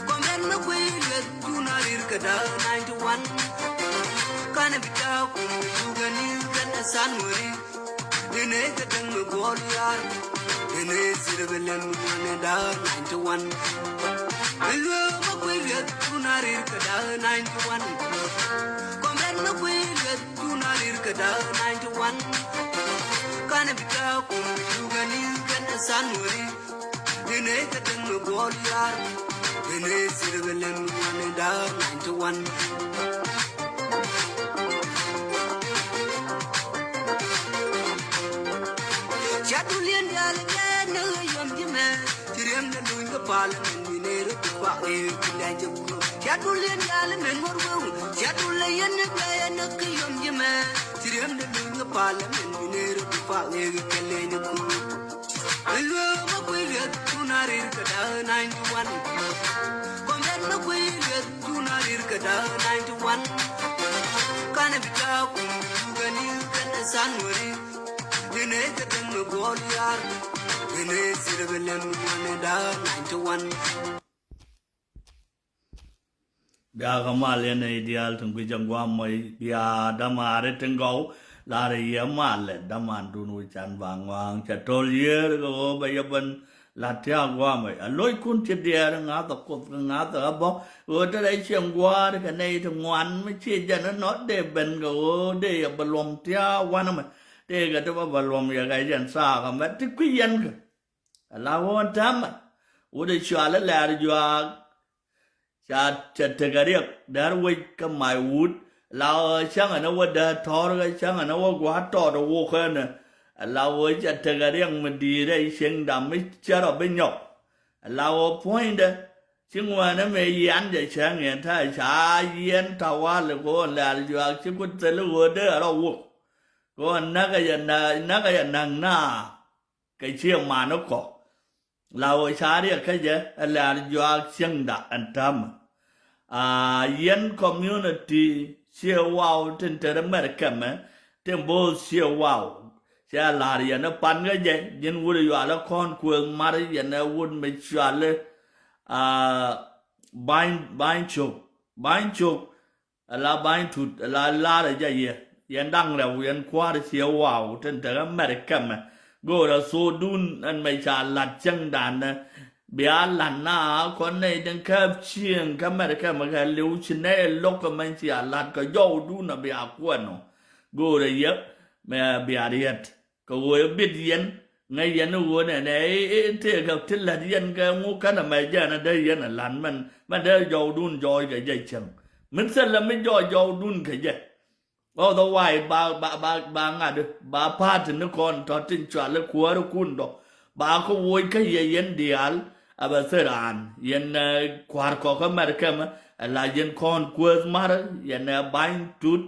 Komen na kwile tunarir kada 91 Kana bitaw Sugani kana sanwari Dine kadang magwaliyar Dine sirabelen da 91 Ilwe makwile tunarir kada 91 Komen na kwile tunarir kada 91 Kana bitaw Sugani kana sanwari Dine kadang magwaliyar Dine sirabelen da 91 Chatulian dalga no yom jime Tiriam na luin ka pala Minero tuwa kilanjam ko Chatulian dalga morwo Chatulayan na gaya na kayom jime Tiriam na luin ka pala Minero tuwa kilanjam ko Ilwa makwilya tunarir kada 91 Komen na kwilya tunarir kada 91 Kana bitaw Sugani kana sanwari Dine kadang magwaliyar Dine sirabelen da 91 Bia kamal yan na ideal tunggu jangwa may bia damare tenggau lari ya male daman dunu chan bang wang chatol yer ko bayaban latia gwa may aloy kun chidier nga ta kot nga ta abo o ta dai chiang gwa ka nei ta ngwan me chi jan no de ben go de ya balom tia wan ma de ga ta balom ya ga jan sa ka ma ti kwiyan ka la won tam o de chala la jwa cha tegariak dar wei ka mai wut lao chang ana wa da thor ga chang ana wa gwa to do wo khan lao wei cha tegariak ma di dai sing dam mi cha ro bên nhok lao point ching wa na me yan ja chang yan tha cha yen ta wa le ko la jwa chi ku te lu wo de ro wo ko na ga ya nang na cái chiang ma nó ko lao cha ri ka je la jwa chiang da an tam yen community sia wow trên trời America mà trên bộ sia wow sia là yen nó pan cái gì yen vui là nó con cuồng mà yen nó vui mấy chuyện là bánh chục là bánh thụt là gì yen đăng là yen qua sia wow trên trời America mà go là số đun anh mấy chuyện là chân đàn bia lần na con này đang khép chiêng America mà cái liu chín này lúc cái mình chỉ lần cái dâu đun là bia quên nó go rồi yết mà bia điệt cái người biết yên ngay yên nó người này thế cái thế là yên cái ngô cái là mày giờ nó đây yên là lần mình đây dâu đun rồi cái gì chẳng mình sẽ là mình dâu đun cái gì otherwise ba ngã được ba phát thì nó còn cho tin chuẩn là của nó cún đó ba có vui cái gì yên đial abaseran yen kwar ko ka merkem la yen kon kwes mar yen bain tut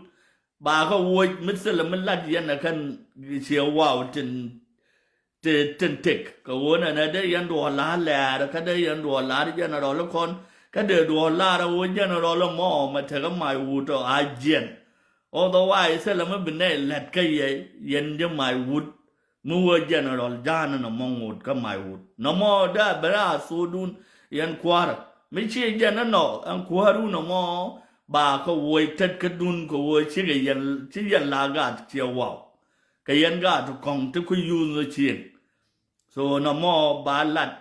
ba ko woy misel min la yen kan sia wow tin tek ko wona na de yen do la la ka de yen do la yen ro lo kon ka de do la ro wo yen ro lo mo ma te ka mai wu to a jen otherwise sel ma bine let ka yen de mai wu mua general jana na mongut ka mai wut no mo da bra sudun yan kwar mi chi jana no an kwaru no mo ba ko woi tet ka dun ko woi chi yan la ga chi wa ka yan ga to kong to ku yu no chi so no mo ba lat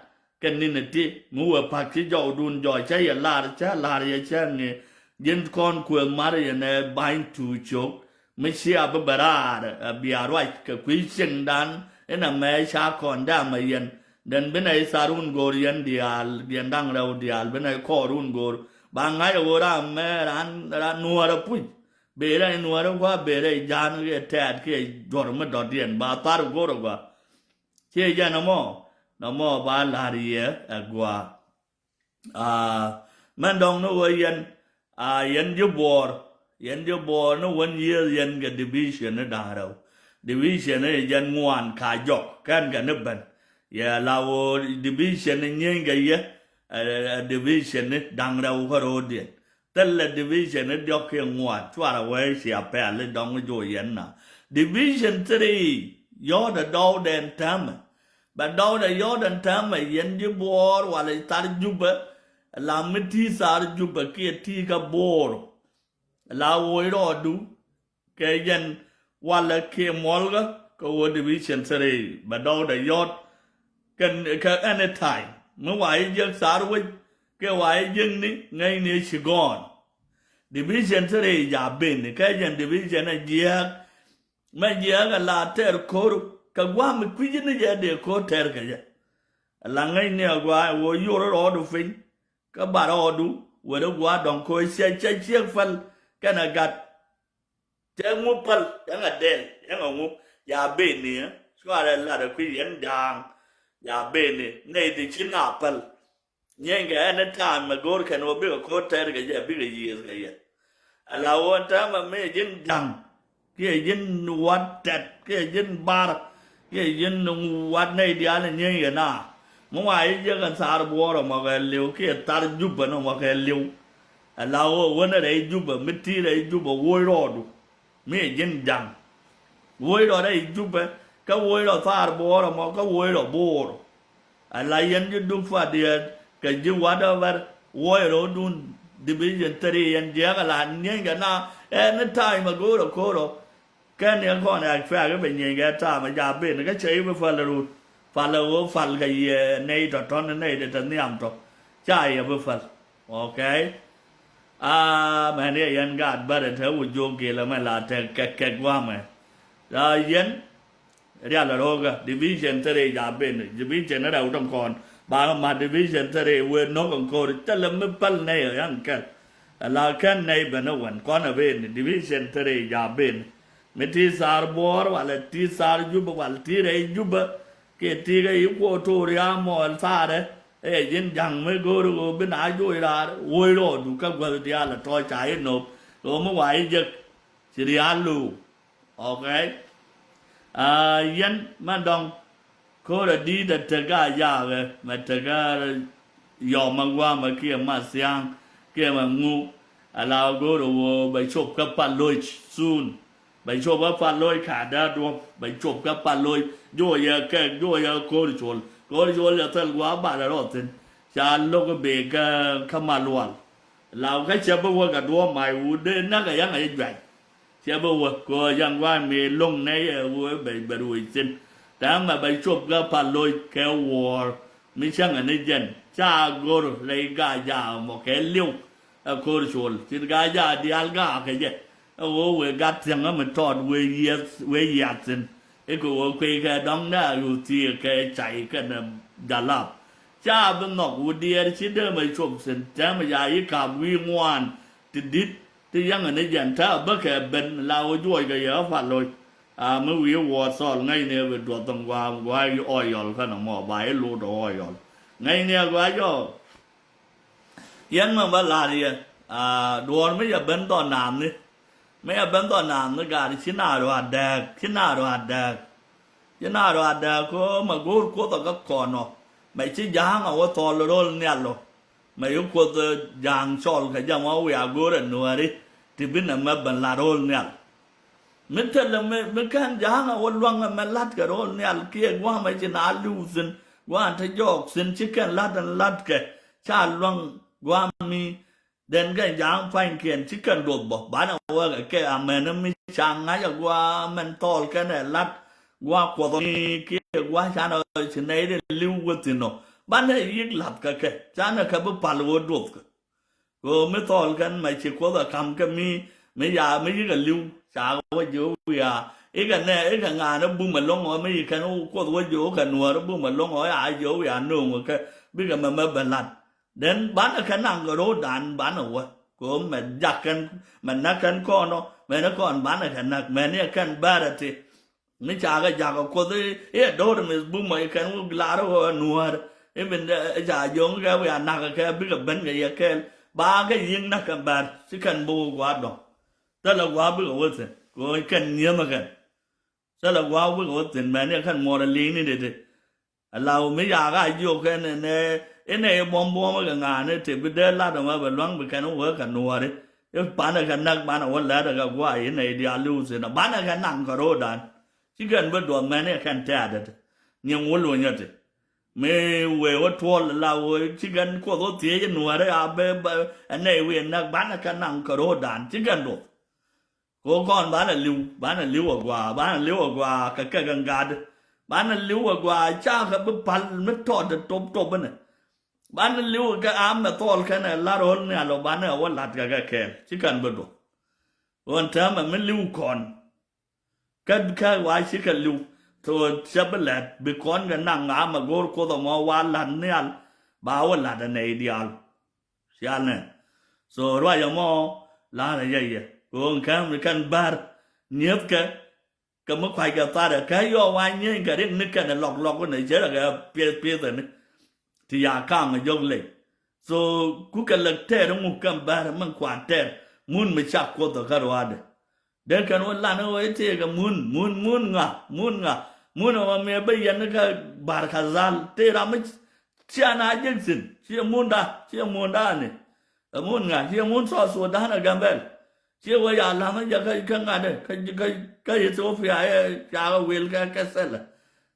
kan ni ti mua pa chi jo dun jo cha ya la cha ni yen kon ku mar yan bain tu chokไม่เชื่อเป็นบาร์เบียร์ไว้กับคุยเสียงดังเอ็นแม่ชาคอนได้มาเย็นเดินเป็นไอ้สารุนโกรียนเดียร์ดังเราเดียร์เป็นไอ้คอรุนโกรบางไงโอราแม่ร้านนัวระพุ่ยเบรย์นัวระว่าเบรย์จานก็แทดก็จอดมาดอดเดียนบาตารุโกรกว่าเชื่อใจน้ำมอบาลารีเอกว่ามันดองนู้นเย็นยุบวอร์ยันจะบอกนะวันเยี่ยยันกับดิวิชันนะด่าเราดิวิชันเนี่ยยันงวนขายจกันกันนึกเป็นอย่าเราดิวิชันเนี่ยยังไงดิวิชันเนี่ยดังเราก็รู้ดีแต่ละดิวิชันเนี่ยยกเขียงงวนช่วยเราไว้เสียแปดเลยดองก็โยยันนะดิวิชัน3ยอดดาวเด่นทำบัดดาวเด่นยอดเด่นทำยันจะบอกว่าเลยตัดจุบ la miti sar juba ke ti ka bor la wo ro du ke yen wala ke molga ko wo division sare ba do da yot kan ka anytime mo wai je sar wo ke wai yen ni ngai ni shigon division sare ya ben ke yen division na je ma je ga la ter ko ka gwa mi kwiji ni je de ko ter ka je la ngai ne gwa wo yo ro do fin ka ba ro du wo do gwa don ko che fal kana gat te mu pal nga del nga mu ya be ni so ala la da kwiji en dang ya be ni ne di chin na pal nye ga na ta ma gor kan wo bi ko ter ga je bi ga yi ga ye ala wo ta ma me jin dang ke jin wat tet ke jin bar ke jin wat ne dia na nye ga na mo wa yi je kan sar bo ro ma ga liu ke tar ju ba no ma ga liu ala wo wo na dai ju ba mi ti dai ju ba wo ro du me jin dang wo ro dai ju ba ka wo ro sar bo ro ma ka wo ro bo ro ala yen ju du fa dia ka ji wa da var wo ro dun division 3 yen je ga la nye ga na anytime ma go ro ko ro cái này con này phải cái bệnh gì cái ta mà già bên cái chơi với phần là rồi phần là vô phần cái này trò tròn này để tránh niệm trò chạy với phần ok mà này anh gạt bắt được theo một chỗ kia là mà là cái qua mà rồi yên ra là đâu cả division tới già bên division nó đâu trong còn bà mà division tới quên nó còn cô chắc là mới phần này ở anh cái là cái này bên nó vẫn còn ở bên division tới già bên meti sar bor wala ti sar juba wala ti re juba ke ti ga iko to ria mo sare yin jang me go ro bin a jo ra wo ro du ka gwa dia la to chai no lo mo wai je sirialu okay yen man dong ko ra di da ta ga ya ga ma ta ga yo ma gwa ma kia ma siang kia ma ngu ala go ro ba chop ka pa loi soon bài chụp các phần lôi khả đa đúng bài chụp các phần lôi rồi cái rồi cô là thật quá bạn đã rồi tin cha lúc cái bề cái khăm luôn làm cái chế bao cái đua mày u đến nó cái gì vậy chế bao cô yang qua mì lông này u bài đuổi tin đáng mà bài chụp các phần lôi kéo war mình chẳng là nên dân cha cô lấy gà già một cái liu cô chụp xin gà già đi ăn gà cái gì ô we gắt rằng nó mình tròn we yat xin cái cô quay cái đóng đó rồi thì cái chạy cái đà lạt cha bên nọ u đi chỉ để mà chụp xin cha mà dài cảm vi ngoan thì đít thì yang anh dàn ta bất kể bên lao vui cái gì phát rồi mới vi war sol ngay nè về đồ tông qua oil cái nó mỏ bài lô đồ oil ngay nè qua cho yên mà bắt là gì đồ mấy giờ bên toàn nam đi mấy bên toàn nam nó gà đi xin nào đồ hạt đạc có mà có tao các con nó mày chỉ giang ở cái tàu rồi nè lo mày có có giang sol cái giang mà we are good and no đi thì bên mà bên là rồi nè mình thấy là mình can giang ở luang mà lát cái rồi nè kia qua mày chỉ nói lưu xin qua thấy giọt xin chỉ cần lát cái cha luang qua mi đến cái giang phanh kiện chỉ cần đột bỏ bán ở qua cái amen nó mới sang ngay ở qua mình to cái này lát qua qua kia qua cha nó chỉ này để lưu qua tiền nó bán này ít lát cái cha nó cái bắp pal qua đột rồi mới to cái mày chỉ có là cầm cái mấy già mấy cái lưu cha qua vô à cái này cái ngà nó bung mà lông hỏi mấy cái nó có qua vô cái nùa nó bung mà lông hỏi ai vô à nương cái biết cái mà bền lạt đến bán ở khả năng của đô đàn bán ở quê của mình giặc cần mình nó cần con nó mình nó còn bán ở khả năng mình nó cần ba là thì mình trả cái giặc của tôi ấy đô là mình bung mấy cái lá đó nùa ấy mình trả giống cái bây giờ nặng cái biết cái bánh cái ba cái riêng nó cần bán chỉ cần mua quá đó đó là quá biết của tôi của cần nhiều mà cần đó là quá biết của tôi mình nó cần mua là liên này để lâu mấy giờ cái vô cái này cái này bom cái ngà này thì bây giờ là mà bên loang bên cái nó vỡ cả nùa đấy cái bán ở cái nặng bán ở quán lá cái quả cái này đi alu rồi nó bán ở cái nặng cả rồi đàn chỉ cần bên đồ mà này cần trả được nhưng muốn luôn nhớ thì me we what all la we chicken ko do tie je nuare abe ane we na bana kanang karo dan chicken do ko kon bana liu gwa ka gangad bana liu gwa cha ka bu pal me to de top bana bana liu ka am na tol kana la rol ne alo bana wa lat ka ke chicken bodo on tama me liu kon ka wa chicken liu to chabelet be kon ga nang ama gor ko do mo wa lan ne al ba wa la de ne ideal sia ne so ro ya mo la ne ye ko kan kan bar niep ka mo kwai ka ta de ka yo wa nyen ka de ne ka ne lok ko ne je ga pie de ne ti ya ka ma yo le so ku ka le te ro mu kan bar man kwa te mun me cha ko to ka ro ade de kan wa la no e te ga mun nga mun ma me ba yan ka bar khazal te ra me cha na jin sin chi mun da ne mun nga chi mun so da na gambel chi wa ya la ma ya ka nga de ka ye so fi ya cha ga wel ka sel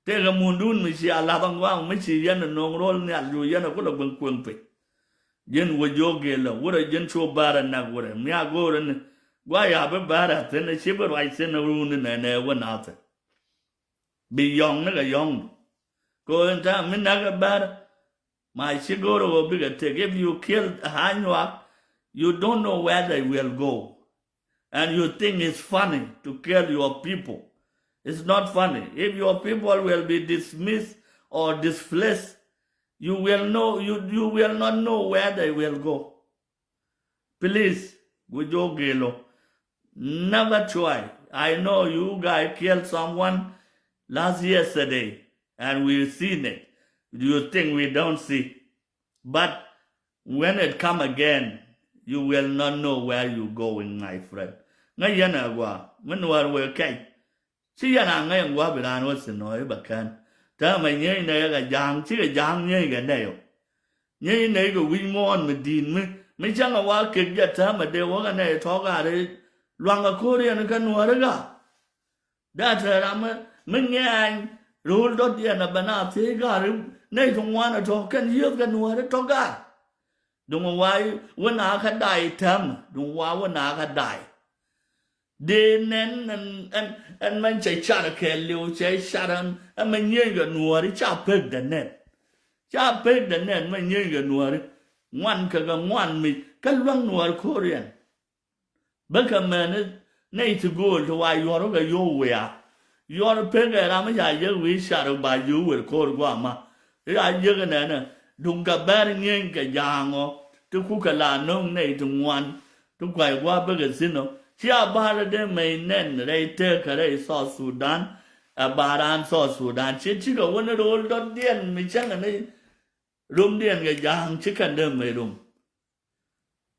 te ga mun dun mi chi ala bang wa me chi yan no rol ne al yu yan ko la bang kweng pe yen wo yo ge la wo yen so bar na wo me ya go ren gwa ya ba bar te ne chi ba rai sen ru ne wa na te bị yong nó cái yong cô anh ta mình đã cái bar my siguro will be a take if you kill a Hanwak you don't know where they will go and you think it's funny to kill your people. It's not funny. If your people will be dismissed or displaced you will know you will not know where they will go. Please Gujo Gelo never try. I know you guys killed someone yesterday, and we've seen it. You think we don't see. But when it come again, you will not know where you're going, my friend. Ngay yana gwa, mình war we kai. Chi yana ngay gwa bilan wa sinoi bakan. Ta mai nhai này ga jang, chi ga jang nhai ga này. Nhai này ga win mon ma din me chang wa ke ga ta ma de wa ga này tho ga de luang ga ko de na kan wa ga. Da ta ra mình nghe anh rồi đó tiền là bạn nào thế cả này trong ngoan là cho cái nhiêu cái nuôi đó cho cả đúng không vậyวันnào cái đại thầm đúng khôngวันnào cái đại đến nên anh mình chạy cha cái liều chạy cha anh mình nhớ cái nuôi đi cha bếc đền nè mình nhớ cái nuôi ngoan cái ngoan mình cái lăng nuôi Korean bây giờ mình này thì go to why you are cái yo về you are paying a ramage we shadow by you will call Guama. I juggan Dunga Baring Yango to cook a la no nay to one to quite waburger sino. Chia barra de may nen, they take a South Sudan, a baran South Sudan, chichigo, one of the old dot dien, Michan and room dien a young chicken dem may room.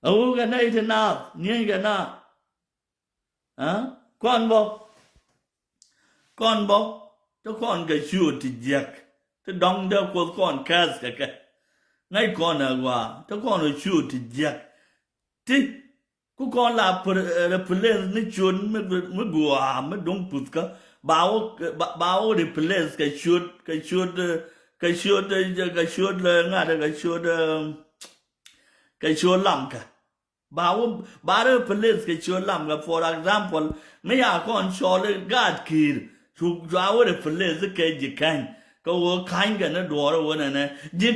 Oh, can I enough, Ningana? Huh? Convo. Con bó cho con cái chua thì giặc cho đong đeo của con cas cái ngay con ở qua cho con ở chua thì giặc thì con là police nó chun mới gua mới đúng bút cả báo the police cái chua là ngã cái chua làm cả báo police cái chua làm cả for example mấy con cho lên gạt kir chụp giáo để phân lên cái gì cảnh câu khánh cái nó đùa rồi nè gì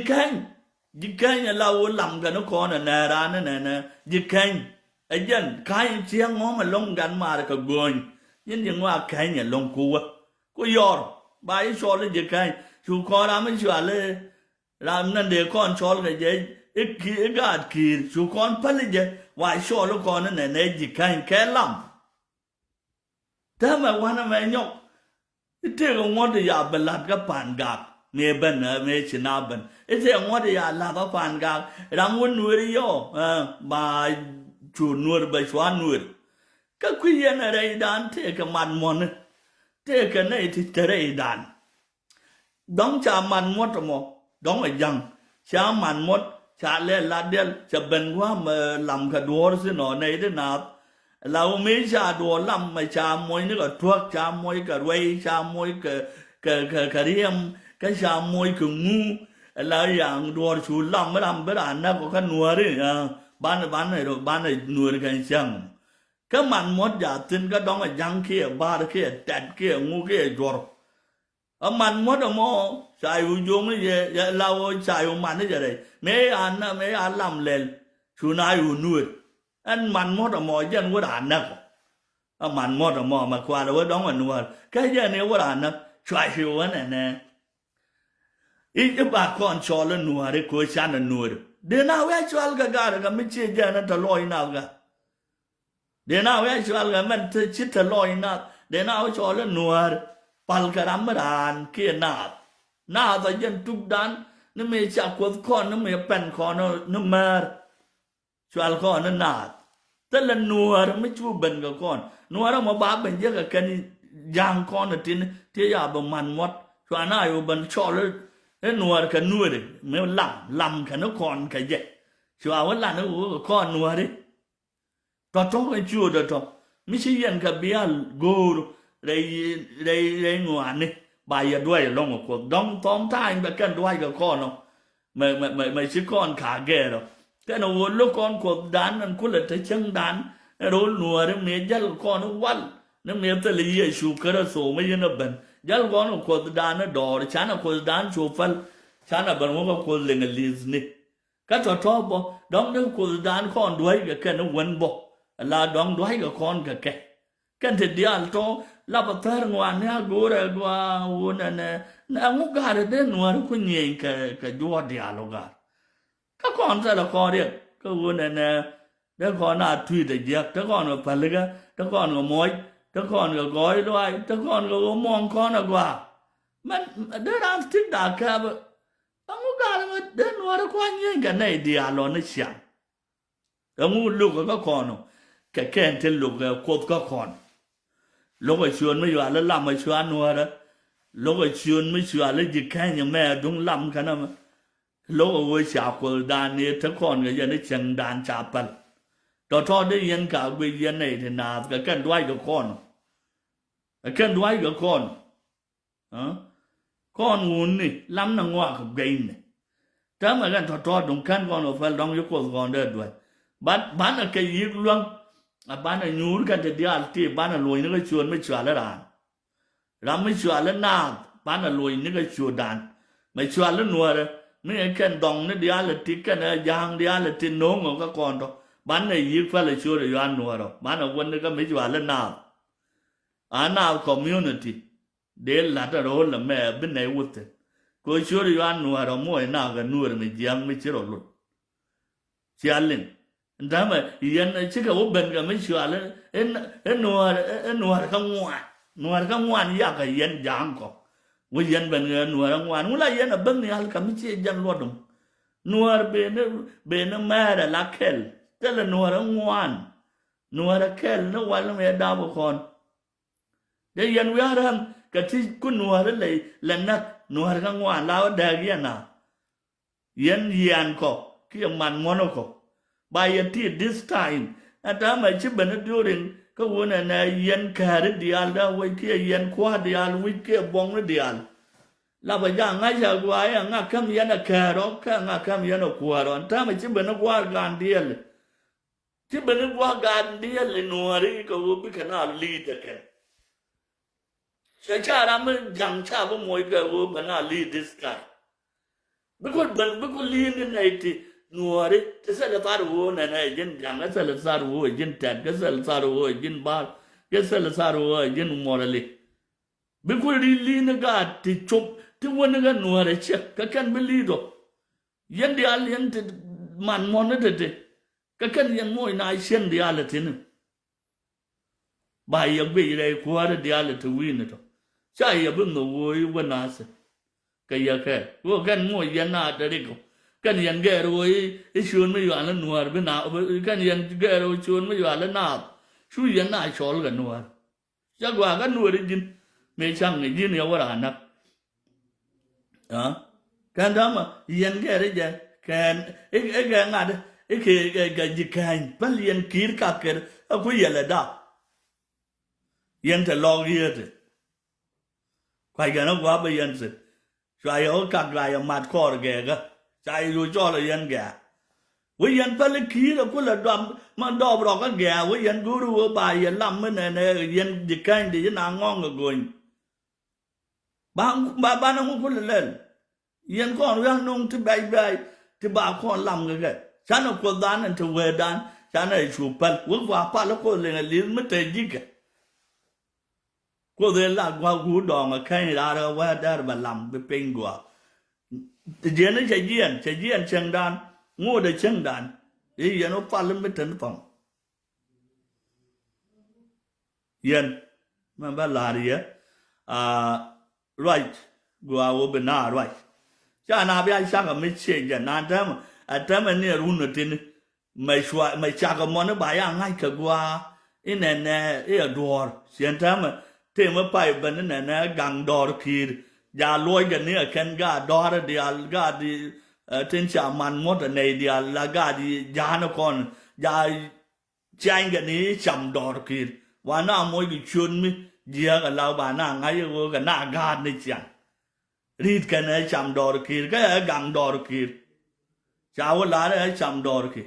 cảnh là lâu làm cái nó con nè ra nè gì cảnh ấy dân khánh chiang ngó mà lông gắn mà cái buồn nhưng những hoa khánh nhà lông cua giò bài cho lên gì cảnh chụp con làm mấy chuyện lên làm nên để con cho cái gì ít kia gạt kir chụp con phân lên gì vài cho nó con nè gì cảnh cái lắm thế mà quan mà nhóc thế còn ngon thì giờ bên lạt cái bàn gạc mẹ bên mẹ chỉ na bên thế ngon thì giờ lạt cái bàn gạc làm muốn nuôi đi yo bà chủ nuôi bà xóa nuôi cái quy định ở đây đàn thế cái mặt mòn thế cái này thì thế đây đàn đóng chả mặt mốt rồi mà đóng ở răng chả mặt mốt chả lẽ là đel chả bên qua mà làm cái đồ gì nó này thế nàoเราไม่ชาดัวลำไม่ชามวยนึกว่าทวกชามวยกับเวชามวยกับเรียม cái sao môi cứ ngu là dạng đùa chú làm bữa ăn nó có cái nuôi đấy bán này nuôi cái chẳng cái màn mót giả tin cái đó mà giang kia ba kia tẹt kia ngu kia rồi ở màn mót ở mò xài dùng cái gì lao xài màn cái gì đấy mấy anh làm lên chú này nuôi anh màn mót ở mò dân có đàn nè ở màn mót ở mò mà qua đó đó mà nuôi cái gì này có đàn nè xoay phiêu này nè ít cái bà con cho lên nuôi đấy coi sao là nuôi để nào vậy cho cái cái mình chia ra nó thật lôi nào cả để nào vậy cho cái mình chỉ thật lôi nào để nào cho lên nuôi pal cái đám mà đàn kia nát tại dân trục đàn nó mới chặt quật con nó mới bèn con nó mờ cho con nó nát tức là nuôi mới chú bền cái con nuôi nó mà bá bền chứ cái giang con ở trên thế giờ bằng màn mót cho anh ai bền cho nó nuôi cái nuôi đấy mới làm cái nó còn cái gì cho anh là nó con nuôi đấy cho cái chua đó mới chỉ nhận cái bia gồ đây ngoan này bài giờ đuôi lông một cuộc đóng tóm tay mà cần đuôi cái con nó mày chỉ con khá ghê rồi cái nó lúc con cuộc đán anh cũng là thấy chân đán rồi nuôi đấy mẹ dắt con nó quăng nó mẹ tới lấy sưu cái đó số mấy nó bền dắt con nó cuộc đán nó đỏ chán nó cuộc đán chụp phân chán là bền nó cuộc lên cái list này cái trò bo đóng nó cuộc đán con đuôi cái nó quấn bo là đóng đuôi cái con cái thì đi ăn to là bắt thar ngoan nha gora qua una na ngục gà đấy nuôi nó cũng nhảy cái đua đi alo gà các con ra là con đi cái una nè cái con nào tùy để giặc cái con ở phần cái con ở mối cái con ở gói đuôi cái con ở mong con ở qua mình đấy là thích đà cả vậy ngục gà mà đấy nuôi nó cũng nhảy cái này đi alo nó chẳng ngục lúc cái con cái kén thì lúc cột cái con lúc ấy xuân mới vào làm mới xuân nuôi đó lúc ấy xuân mới xuân lấy gì cái nhà mẹ đúng làm cái nào lúc ấy chào cô đàn này thằng con cái dân ấy chẳng đàn chào bận đó thôi đấy dân cả bây giờ này thì nào cái đuôi của con đuôi của con nguồn này làm nó ngoa không gây này đó mà cái thôi đúng con ở phải đóng cho con đó đuôi bán là cái gì luôn bán là nhún cái thì đi ăn thì bán là lùi những cái chuồn mới chuồn lên đàn làm mới chuồn lên nào bán là lùi những cái chuồn đàn mới chuồn lên nuôi đấy mấy cái đồng nó đi ăn là tí cái này giang đi ăn là tí nấu của các con đó bán này giết phải là chuồn để ăn nuôi đó bán là quân cái mới chuồn lên nào nào community để là cái đó là mẹ bên này uất thế coi chuồn để ăn nuôi đó mỗi nào cái nuôi mới giang mới chế rồi luôn chế lên đó mà dân chứ cái bên cái mấy chuyện là em nuôi không ngoan ya cái dân giang có với dân bên người nuôi không ngoan muốn là dân ở bên này cái mấy chuyện dân luôn đúng nuôi bên nó mẹ là khel tức là nuôi không ngoan nuôi là khel nó ngoan là mẹ đau một con để dân với rằng cái thứ cứ nuôi đó là nát nuôi không ngoan lao đa cái nào dân giang có cái man monoco by this time at ama chiben during ko wona na yen kare dial da we ke yen kwa dial we ke bong dial la ba ja nga ja gwa ya nga kam yen karo ka nga kam yen kwa ro ta ma chiben gwa gan dial nuari ko bi kana li de ke cha ra me jang cha bo moy ke wo bana li this guy because li ni nei ti nuôi đấy, cái sao là sao rồi này dân chẳng cái sao là sao rồi dân trẻ cái sao là sao rồi dân ba cái sao là sao rồi dân mò lại, bây giờ li nó cả thì chụp thì muốn nó cái nuôi đấy chứ cái căn mới li được, dân đi ăn dân thì màn mòn nó thế, cái căn dân mỗi ngày xem đi ăn là thế này, bài giờ bây giờ qua đi ăn là thứ win nữa, chạy giờ bên nội bên nào sẽ, cái giờ cái căn mỗi dân nào đấy cũng cái nhân ghé rồi xuân mới vào lên nuôi bên nào cái nhân ghé rồi xuân mới vào lên nào xuân nhân nào chọn cái nuôi chắc qua cái nuôi đi dính mấy trăm người dính nhiều quá nè cái đó mà nhân ghé đấy chứ cái ngã đấy cái gì cái bắt nhân kia cả cái cũng vậy là đó nhân thì lo gì thế quay cái nó quá bây giờ xoay ở các gái mặt khó ghé cái chạy rồi cho là yên ghé với yên phải lấy khí là cũng là đầm mà đo bọc cái ghé với yên guru ở bài yên làm cái này yên dịch canh thì yên ngon rồi rồi ba nó cũng là lên yên con ra nông thì bay thì bà con làm cái sao nó có đàn anh thì về đàn sao này chụp bal với qua pa nó có lên liền mất tiền gì cả có thể là qua cú đòn ở cái ra đó qua đó bà làm bị pin qua giờ nó chạy diện chân đàn ngô để chân đàn thì giờ nó pa lên mất tiền phòng yên mà bà là gì right qua vô bên nào right cha na bia cha cái mấy chuyện giờ na trăm anh này run rồi tin mày cha cái món nó bài ngay cái qua in nè ở đùa hiện trăm thì mà phải bên nè gang đùa kia giờ lôi cái này khen gà đùa đi gà đi trên cha man mót này đi là gà đi giờ nó còn giờ trang cái này chăm đùa kia và nó mỗi cái chuyện mi giờ cái lão bà na ngay cái na gà này chẳng read cái này chăm đỏ kia cái gang đỏ kia cháu lá đấy chăm đỏ kia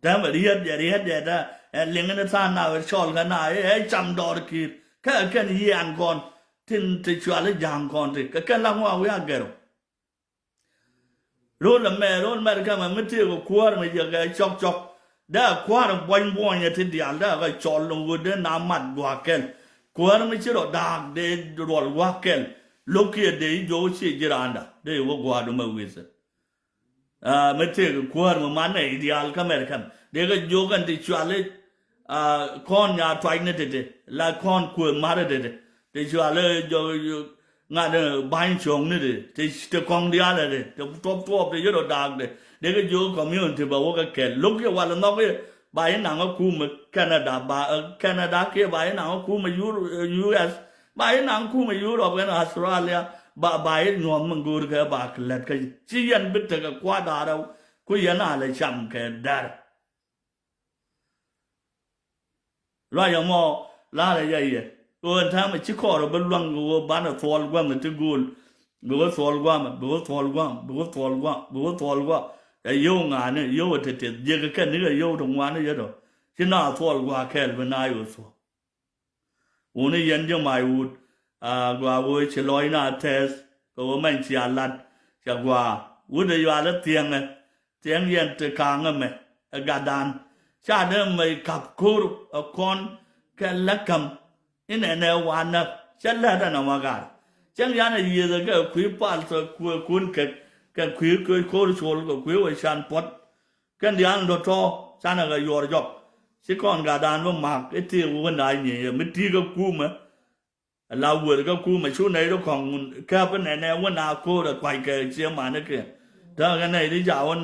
thế mà read đó liên cái sao nào chọn cái này chăm đỏ kia cái này ăn con tin thì chua lấy giang con thì cái làm hoa với cái rồi là mẹ cái mà mất tiêu của mà giờ cái chọc đã qua là boing như thế thì ăn đã cái chọn luôn rồi để nằm mặt qua cái qua nó mới chỉ được đạc để rồi qua cái lúc kia để vô sĩ chỉ ra để vô qua đúng không vậy mấy thứ qua mà mang này ideal cái mấy cái để cái vô cái thì chua lấy con nhà trai này thế là con của má đấy để chua lấy vô ngã nó bán chồng này thì con đi ăn đấy top để vô đạc để cái vô community bảo cái lúc kia qua là nó cái bài nào có khu mà Canada kia bài nào có khu mà US bài nào khu mà Europe cái Australia bài nhóm mình gửi cái bạc lật cái chỉ nhận biết cái qua đó đâu cứ nhận lại chăm cái đar rồi giờ mà là vậy rồi thằng mà chỉ có rồi bên lăng rồi bán ở fall qua mình chỉ gửi fall qua cái yêu ngàn này yêu thì giờ cái này yêu đồng hóa này vậy đó chỉ nào fall qua cái bên này rồi số uni yên cho mai ud qua vui chỉ lôi na test có mình chỉ ăn chỉ qua ud đây vào là tiếng yên từ càng mà gà đàn cha đứa mày cặp cur con cái lá cầm in này hoàn nè chắc là đó nào gà chẳng hạn là gì rồi cái quý pa rồi cuốn cái quý cô chôn cái quý ở sàn pot cái đi ăn đồ cho sàn là cái yор dọc chỉ còn gà đàn với mạc cái tiêu vấn đại nhỉ mới tiêu cái cú mà là vừa cái cú mà số này nó còn cái bên này vấn nào cô là quay cái chiếc mà nó kìa đó cái này đi dạo anh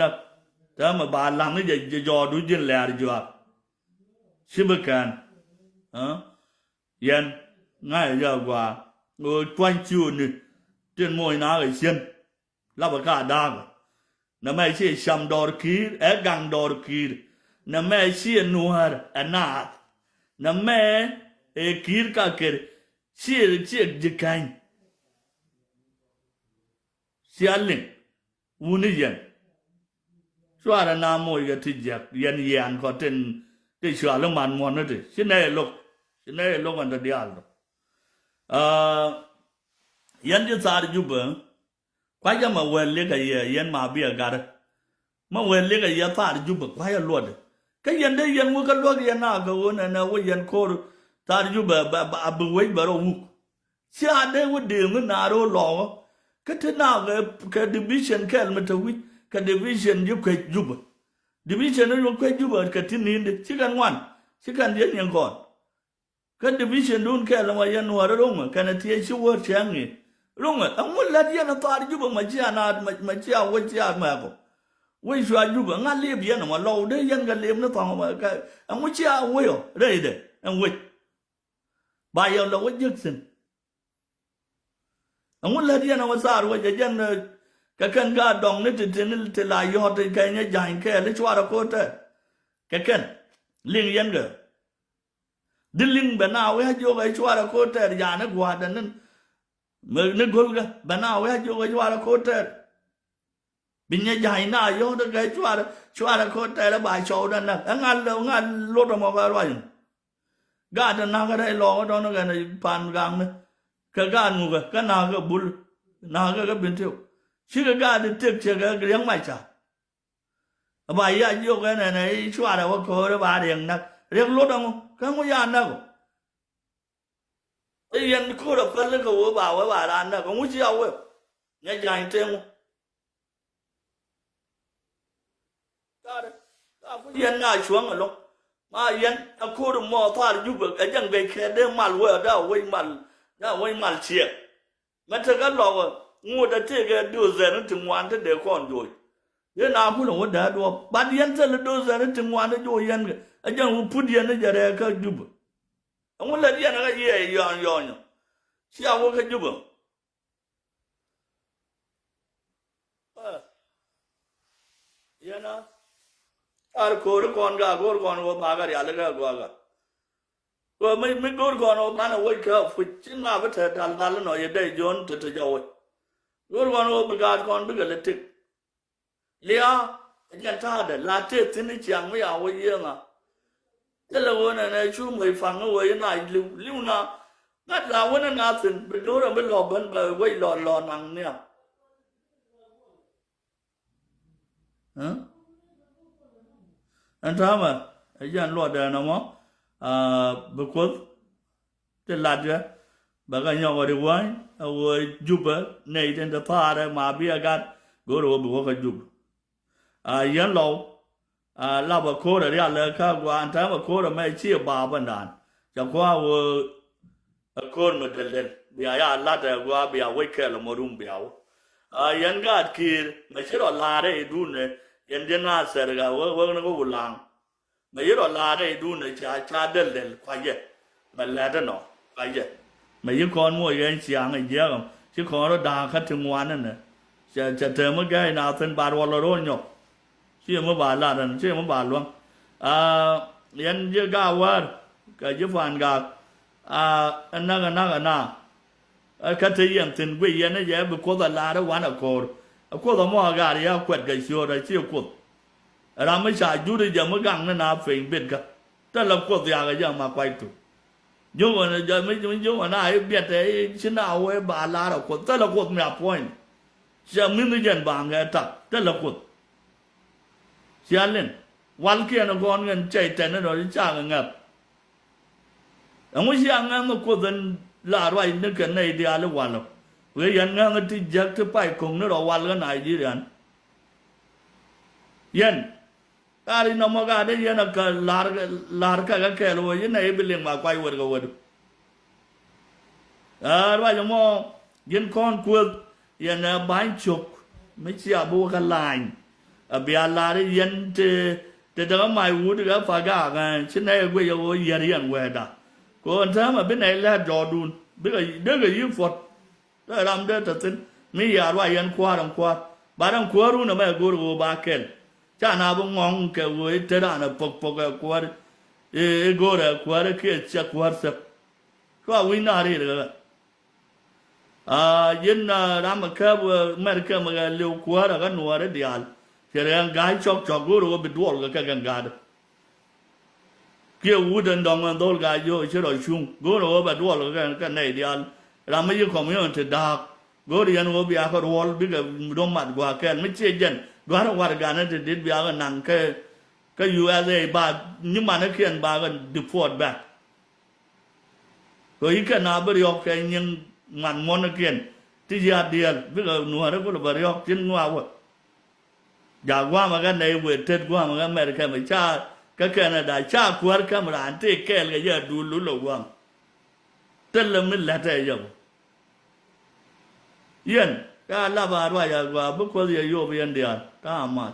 đó mà bà làm cái gì dò đối diện lẻ đi dò xin bác can yên ngay giờ qua người quanh chiều này trên môi ná cái xiên là bà cả đa nằm ai chỉ xăm đỏ kia gang đỏ kia nằm ai chỉ nuar anat nằm ai kia cả kia chỉ dịch canh chỉ alin union xóa ra nam môi cái thứ giặc yên có tên để xóa lông màn mòn nữa thì xin này lúc anh ta đi ăn rồi yên cho sao giúp bữa quay cho mà quên lấy cái yên mà bia gà mà quên lấy cái yên ta giúp bữa quay luôn cái yên đấy yên mua cái luôn yên nào cái này nó yên cô ta giúp bữa bữa quay bữa đâu chứ anh đấy quên đường cái nào đâu lò cái thế nào cái division cái mà tôi cái division giúp cái giúp division nó giúp cái giúp cái thiên nhiên đấy chứ cần ngoan chứ cần yênยังก่อนcái division luôn cái là mà yên hoa đó đúng mà cái này thì chưa vượt sang gì đúng rồi ông muốn làm gì nó ta giúp mà chia nào mà chia với chia mà có với sao giúp ngã liệp yên mà lâu đấy yên cái liệp nó toàn mà cái ông muốn chia với rồi đây ông với bài giờ là với giấc sinh ông muốn làm gì nó mà sao rồi cái dân cái cần gà đồng này thì lại do thì cái này dài cái lấy chua đó cô thế cái cần liên yên rồi đi liên bên nào ấy vô cái chua đó cô thế giờ nó qua đến Mực gul ga bana we jo ga jwara koter. Binya jai na yo da ga jwara koter ba cho da na ngal lo do mo ga rwa. Ga da na ga dai lo do no ga na pan gang ne. Ka ga nu ga ka na ga bul na ga bin tiu. Chi ga de tek che ga yang mai cha. Ba ya yo ga na na jwara wa ko da ba riang na. Riang lo do ka mo ya na ko. Yên cô đập phân lên cầu bảo với bà đàn là có muốn chiêu ấy nghe dài thêm ta đấy ta có yên ngài xuống ở lúc mà yên cô được mò thoa giúp được cái chẳng về khe đêm mặt quay ở đâu quay mặt chiếc mà thật các lò ngồi đã chơi cái đưa giờ nó chừng ngoan thế để còn rồi thế nào cũng không có đùa bạn yên thật là đưa giờ nó chừng ngoan nó rồi yên cái chẳng phút yên nó giờ đây cái giúp ông lấy yên cái gì vậy sao có cái giúp yên á cô con có ba cái gì là cái rồi mấy con nó bán ở quay cái phụ chính là với thằng ta nó nói đây John từ từ giàu con nó bây giờ con bây giờ là thích lia cái ta để là chết thì nó chẳng mấy áo vậy à thế là cái này chú mày phẳng cái vậy này lưu na ngắt là cái này ngắt xin bây giờ là bây giờ bên bờ quay lò nằng nè hả anh thấy mà cái gì anh lọt đây nó mà bực quá thế là chứ bà cái nhau ở đây quay rồi giúp này trên cái pha đây mà bây giờ gỡ rồi bực quá cái giúp yên lâu là bà cô đã đi là các quan anh thấy bà cô đã mấy chia ba bên đàn cho qua cô mà đến lên bây giờ là để qua bây giờ quay cái là một room béo yên cái kia mấy cái đó là đấy đun này yên dân na sẽ cái nó có vụ làng mấy cái đó là đấy đun này cha đến lên quay vậy mà là đó nó quay vậy mấy cái con mua cái chiang này dễ không chứ con nó đào khát thương ngoan này chả chờ mấy cái nào thân bà đồ rồi nhóc chứ mà bà là đàn chứ mà bà luôn yên chưa cao quá cái chứ phản cả anh na cái thứ gì tình quý yên ấy vậy bữa qua là đó quán ở cô đó mua gà đi quẹt cái xưa rồi chưa quật làm mấy xài chú đi giờ mới găng nó nào phình biết cả tức là quật gì cái giờ mà quay tụ nhưng mà giờ mấy chú mà này biết đấy chứ nào ấy bà là đâu quật tức là quật mẹ point giờ mình dân bằng cái thật tức là quật xia lênวันkia nó còn ngân chạy tên nó rồi cha ngập ông ấy xia ngân nó quật dân là rồi nó cái này đi ănวันrồi với dân ngân thì giặc thì phải cùng nó rồiวันcái này gì đấy yên ta đi nằm ở đây yên là cái lár cái rồi yên này bị liền mà quay vượt cái vượt rồi chúng mo yên con quật yên bánh chục mấy chia bua cái lạnh bây là đi yên thì đó mai uống được phải cả trên này quay vô yên yên quay đã còn thế mà bên này là giò đun biết cái gì phật đó làm đó thật tin mấy giờ rồi yên qua đồng qua ba đồng qua luôn là mấy cô cô ba kêu cha nào bông ngon cái với thế đó là bọc cái qua cô là qua cái kia chắc qua sập có win nào đi được yên làm mà cái mấy cái mà cái liều qua là cái nua đấy đi ăn thì là gái chọc cô rồi bị đuổi cái gà đó kia wooden dong anh đôi gái vô chứ rồi chung cô rồi bị đuổi cái này đi ăn làm mấy cái comment thì dark cô đi ăn cô bị ác roll bị cái đông mặt qua cái mấy chơi dân đó là qua cái này thì đến bây giờ nàng cái USA ba nhưng mà nó khiến ba cái deport back rồi cái nào bị học cái nhưng ngàn món nó khiến thì giờ điền biết là nua đó có là bị học trên ngoa vậy giờ qua mà cái này vừa chết qua mà cái America mà cha cái Canada cha qua cái mà anh thấy cái giờ đủ lú lù quăng tên là mình là thế rồi yên cái là bà rồi giờ qua bữa qua giờ vô bên điền ta mà